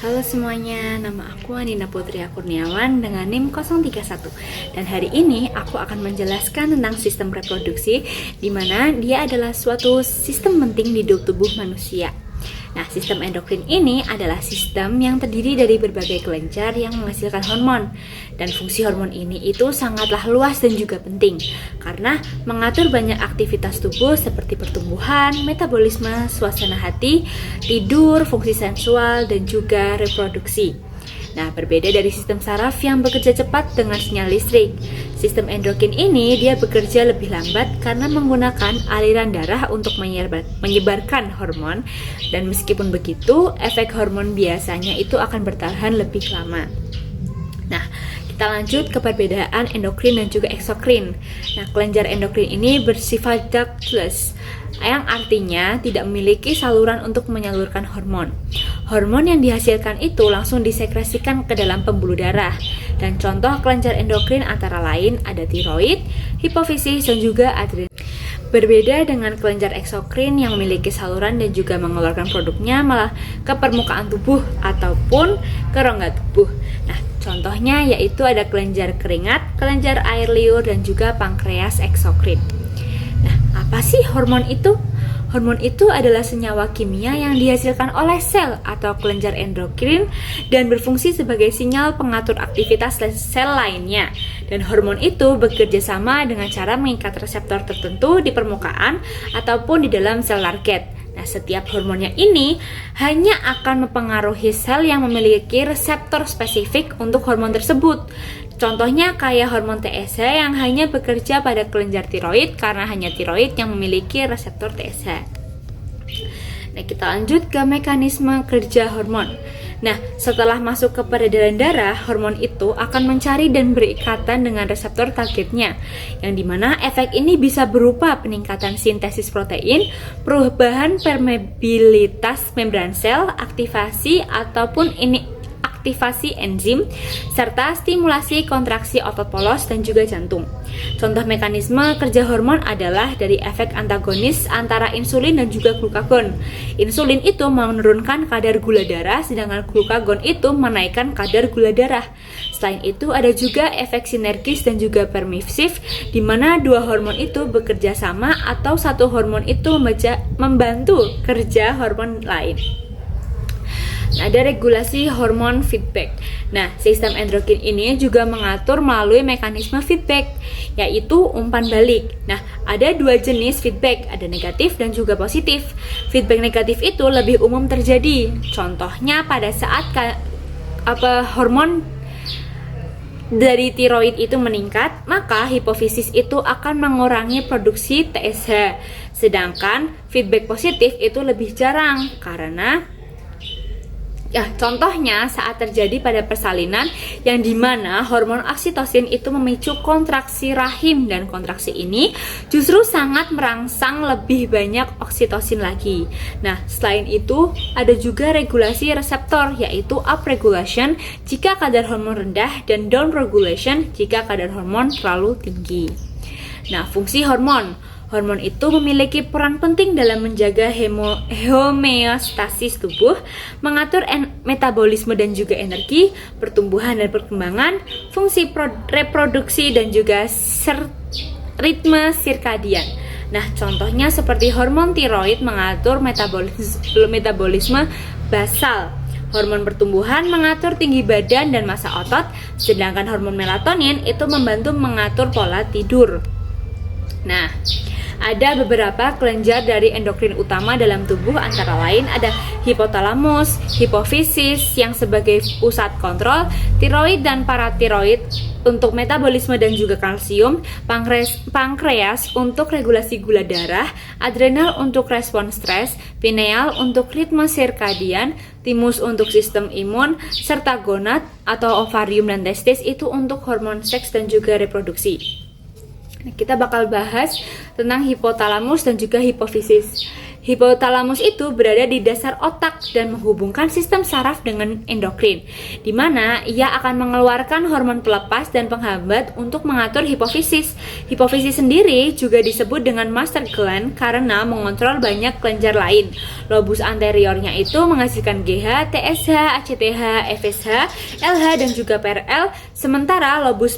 Halo semuanya, nama aku Andina Putri Kurniawan dengan NIM 031. Dan hari ini aku akan menjelaskan tentang sistem reproduksi, di mana dia adalah suatu sistem penting di tubuh manusia. Nah, sistem endokrin ini adalah sistem yang terdiri dari berbagai kelenjar yang menghasilkan hormon. Dan fungsi hormon ini itu sangatlah luas dan juga penting, karena mengatur banyak aktivitas tubuh seperti pertumbuhan, metabolisme, suasana hati, tidur, fungsi sensual, dan juga reproduksi. Nah, berbeda dari sistem saraf yang bekerja cepat dengan sinyal listrik, sistem endokrin ini dia bekerja lebih lambat karena menggunakan aliran darah untuk menyebarkan hormon, dan meskipun begitu, efek hormon biasanya itu akan bertahan lebih lama. Nah, kita lanjut ke perbedaan endokrin dan juga eksokrin. Nah, kelenjar endokrin ini bersifat ductless, yang artinya tidak memiliki saluran untuk menyalurkan hormon. Hormon yang dihasilkan itu langsung disekresikan ke dalam pembuluh darah. Dan contoh kelenjar endokrin antara lain ada tiroid, hipofisis, dan juga adrenal. Berbeda dengan kelenjar eksokrin yang memiliki saluran dan juga mengeluarkan produknya malah ke permukaan tubuh ataupun ke rongga tubuh. Nah, contohnya yaitu ada kelenjar keringat, kelenjar air liur, dan juga pankreas eksokrin. Nah, apa sih hormon itu? Hormon itu adalah senyawa kimia yang dihasilkan oleh sel atau kelenjar endokrin dan berfungsi sebagai sinyal pengatur aktivitas sel lainnya. Dan hormon itu bekerja sama dengan cara mengikat reseptor tertentu di permukaan ataupun di dalam sel target. Nah, setiap hormonnya ini hanya akan mempengaruhi sel yang memiliki reseptor spesifik untuk hormon tersebut. Contohnya kayak hormon TSH yang hanya bekerja pada kelenjar tiroid karena hanya tiroid yang memiliki reseptor TSH. Nah, kita lanjut ke mekanisme kerja hormon. Nah, setelah masuk ke peredaran darah, hormon itu akan mencari dan berikatan dengan reseptor targetnya, yang dimana efek ini bisa berupa peningkatan sintesis protein, perubahan permeabilitas membran sel, aktivasi ataupun aktivasi enzim, serta stimulasi kontraksi otot polos dan juga jantung. Contoh mekanisme kerja hormon adalah dari efek antagonis antara insulin dan juga glukagon. Insulin itu menurunkan kadar gula darah, sedangkan glukagon itu menaikkan kadar gula darah. Selain itu ada juga efek sinergis dan juga permisif, di mana dua hormon itu bekerja sama atau satu hormon itu membantu kerja hormon lain. Ada regulasi hormon feedback. Nah, sistem endokrin ini juga mengatur melalui mekanisme feedback, yaitu umpan balik. Nah, ada dua jenis feedback, ada negatif dan juga positif. Feedback negatif itu lebih umum terjadi. Contohnya pada saat hormon dari tiroid itu meningkat, maka hipofisis itu akan mengurangi produksi TSH. Sedangkan feedback positif itu lebih jarang karena contohnya saat terjadi pada persalinan yang dimana hormon oksitosin itu memicu kontraksi rahim, dan kontraksi ini justru sangat merangsang lebih banyak oksitosin lagi. Nah, selain itu ada juga regulasi reseptor, yaitu upregulation jika kadar hormon rendah dan downregulation jika kadar hormon terlalu tinggi. Nah, fungsi hormon itu memiliki peran penting dalam menjaga homeostasis tubuh, mengatur metabolisme dan juga energi, pertumbuhan dan perkembangan, fungsi reproduksi, dan juga ritme sirkadian. Nah, contohnya seperti hormon tiroid mengatur metabolisme basal. Hormon pertumbuhan mengatur tinggi badan dan massa otot, sedangkan hormon melatonin itu membantu mengatur pola tidur. Nah, ada beberapa kelenjar dari endokrin utama dalam tubuh, antara lain ada hipotalamus, hipofisis yang sebagai pusat kontrol, tiroid dan paratiroid untuk metabolisme dan juga kalsium, pankreas untuk regulasi gula darah, adrenal untuk respon stres, pineal untuk ritme sirkadian, timus untuk sistem imun, serta gonad atau ovarium dan testis itu untuk hormon seks dan juga reproduksi. Kita bakal bahas tentang hipotalamus dan juga hipofisis. Hipotalamus itu berada di dasar otak dan menghubungkan sistem saraf dengan endokrin, di mana ia akan mengeluarkan hormon pelepas dan penghambat untuk mengatur hipofisis. Hipofisis sendiri juga disebut dengan master gland karena mengontrol banyak kelenjar lain. Lobus anteriornya itu menghasilkan GH, TSH, ACTH, FSH, LH, dan juga PRL, sementara lobus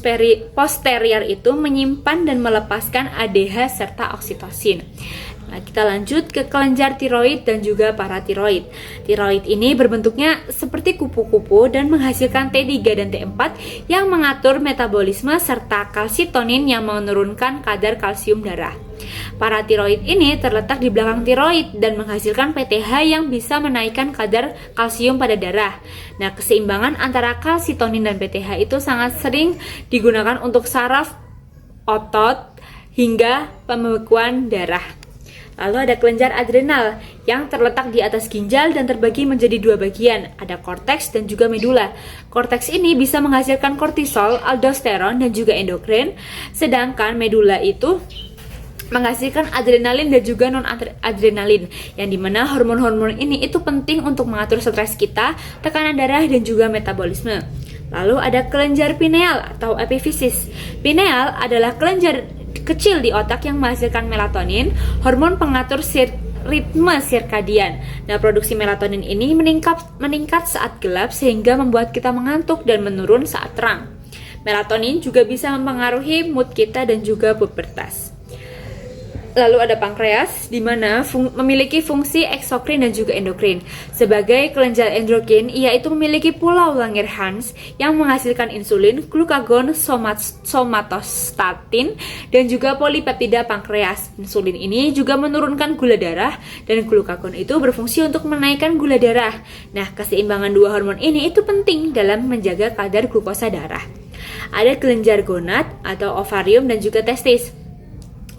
posterior itu menyimpan dan melepaskan ADH serta oksitosin. Nah, kita lanjut ke kelenjar tiroid dan juga paratiroid. Tiroid ini berbentuknya seperti kupu-kupu dan menghasilkan T3 dan T4 yang mengatur metabolisme serta kalsitonin yang menurunkan kadar kalsium darah. Paratiroid ini terletak di belakang tiroid dan menghasilkan PTH yang bisa menaikkan kadar kalsium pada darah. Nah, keseimbangan antara kalsitonin dan PTH itu sangat sering digunakan untuk saraf, otot, hingga pembekuan darah. Lalu ada kelenjar adrenal yang terletak di atas ginjal dan terbagi menjadi dua bagian, ada korteks dan juga medula. Korteks ini bisa menghasilkan kortisol, aldosteron, dan juga endokrin, sedangkan medula itu menghasilkan adrenalin dan juga non-adrenalin, yang dimana hormon-hormon ini itu penting untuk mengatur stres kita, tekanan darah, dan juga metabolisme. Lalu ada kelenjar pineal atau epifisis. Pineal adalah kelenjar kecil di otak yang menghasilkan melatonin, hormon pengatur ritme sirkadian. Nah, produksi melatonin ini meningkat saat gelap sehingga membuat kita mengantuk dan menurun saat terang. Melatonin juga bisa mempengaruhi mood kita dan juga pubertas. Lalu ada pankreas, di mana memiliki fungsi eksokrin dan juga endokrin. Sebagai kelenjar endokrin, ia itu memiliki pulau Langerhans yang menghasilkan insulin, glukagon, somatostatin, dan juga polipeptida pankreas. Insulin ini juga menurunkan gula darah, dan glukagon itu berfungsi untuk menaikkan gula darah. Nah, keseimbangan dua hormon ini itu penting dalam menjaga kadar glukosa darah. Ada kelenjar gonad atau ovarium dan juga testis.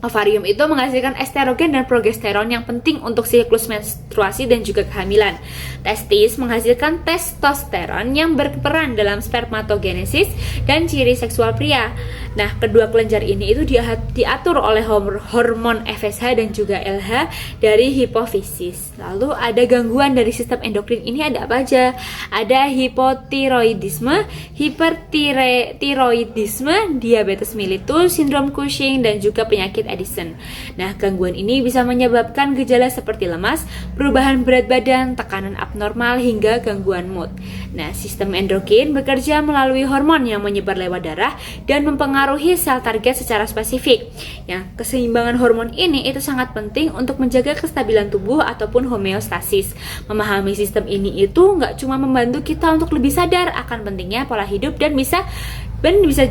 Ovarium itu menghasilkan estrogen dan progesteron yang penting untuk siklus menstruasi dan juga kehamilan. Testis menghasilkan testosteron yang berperan dalam spermatogenesis dan ciri seksual pria. Nah, kedua kelenjar ini itu diatur oleh hormon FSH dan juga LH dari hipofisis. Lalu ada gangguan dari sistem endokrin ini ada apa aja? Ada hipotiroidisme, hipertiroidisme, diabetes mellitus, sindrom Cushing, dan juga penyakit Addison. Nah, gangguan ini bisa menyebabkan gejala seperti lemas, perubahan berat badan, tekanan abnormal, hingga gangguan mood. Nah, sistem endokrin bekerja melalui hormon yang menyebar lewat darah dan mempengaruhi sel target secara spesifik. Yang keseimbangan hormon ini itu sangat penting untuk menjaga kestabilan tubuh ataupun homeostasis. Memahami sistem ini itu nggak cuma membantu kita untuk lebih sadar akan pentingnya pola hidup dan bisa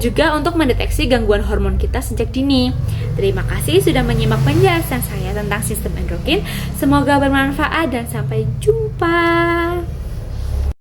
juga untuk mendeteksi gangguan hormon kita sejak dini. Terima kasih sudah menyimak penjelasan saya tentang sistem endokrin. Semoga bermanfaat dan sampai jumpa.